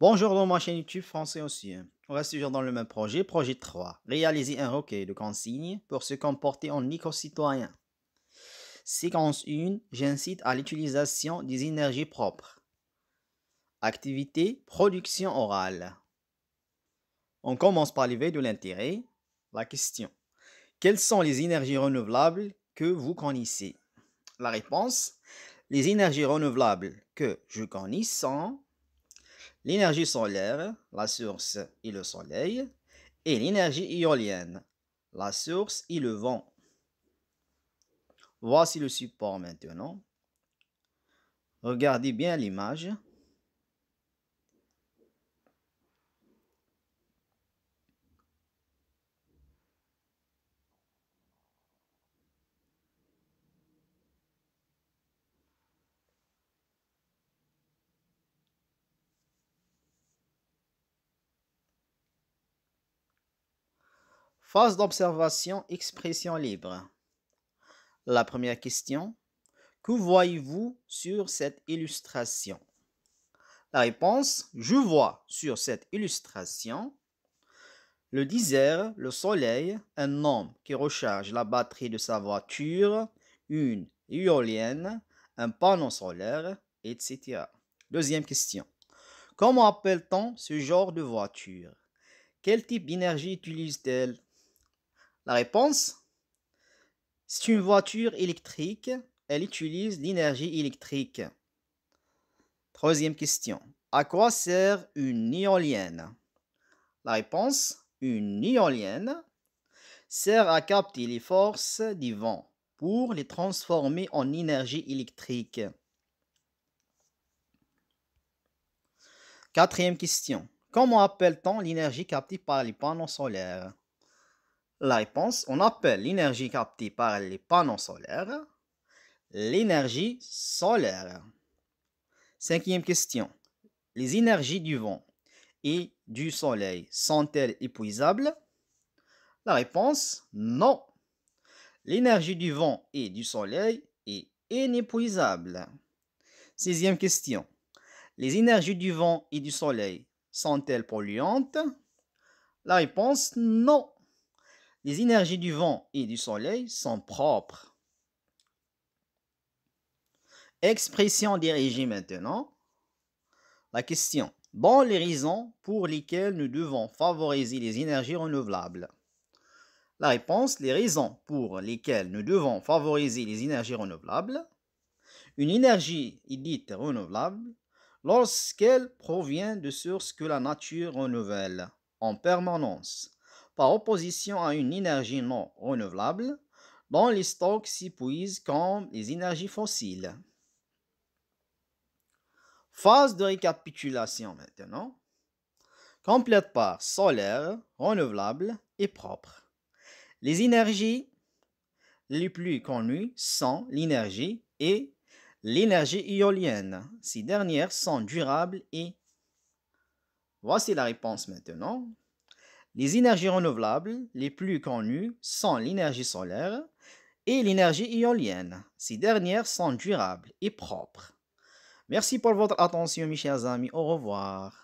Bonjour dans ma chaîne YouTube français aussi. On reste toujours dans le même projet. Projet 3. Réaliser un recueil de consignes pour se comporter en éco-citoyen. Séquence 1. J'incite à l'utilisation des énergies propres. Activité. Production orale. On commence par l'éveil de l'intérêt. La question. Quelles sont les énergies renouvelables que vous connaissez? La réponse. Les énergies renouvelables que je connais sont l'énergie solaire, la source est le soleil, et l'énergie éolienne, la source est le vent. Voici le support maintenant. Regardez bien l'image. Phase d'observation, expression libre. La première question. Que voyez-vous sur cette illustration? La réponse. Je vois sur cette illustration le désert, le soleil, un homme qui recharge la batterie de sa voiture, une éolienne, un panneau solaire, etc. Deuxième question. Comment appelle-t-on ce genre de voiture? Quel type d'énergie utilise-t-elle? La réponse. C'est une voiture électrique. Elle utilise l'énergie électrique. Troisième question. À quoi sert une éolienne? La réponse. Une éolienne sert à capter les forces du vent pour les transformer en énergie électrique. Quatrième question. Comment appelle-t-on l'énergie captée par les panneaux solaires? La réponse, on appelle l'énergie captée par les panneaux solaires l'énergie solaire. Cinquième question. Les énergies du vent et du soleil sont-elles épuisables? La réponse, non. L'énergie du vent et du soleil est inépuisable. Sixième question. Les énergies du vent et du soleil sont-elles polluantes? La réponse, non. Les énergies du vent et du soleil sont propres. Expression dirigée maintenant. La question. Bon, les raisons pour lesquelles nous devons favoriser les énergies renouvelables. La réponse. Les raisons pour lesquelles nous devons favoriser les énergies renouvelables. Une énergie est dite renouvelable lorsqu'elle provient de sources que la nature renouvelle en permanence, par opposition à une énergie non renouvelable dont les stocks s'épuisent comme les énergies fossiles. Phase de récapitulation maintenant. Complète par solaire, renouvelable et propre. Les énergies les plus connues sont l'énergie et l'énergie éolienne. Ces dernières sont durables et... Voici la réponse maintenant. Les énergies renouvelables les plus connues sont l'énergie solaire et l'énergie éolienne. Ces dernières sont durables et propres. Merci pour votre attention, mes chers amis. Au revoir.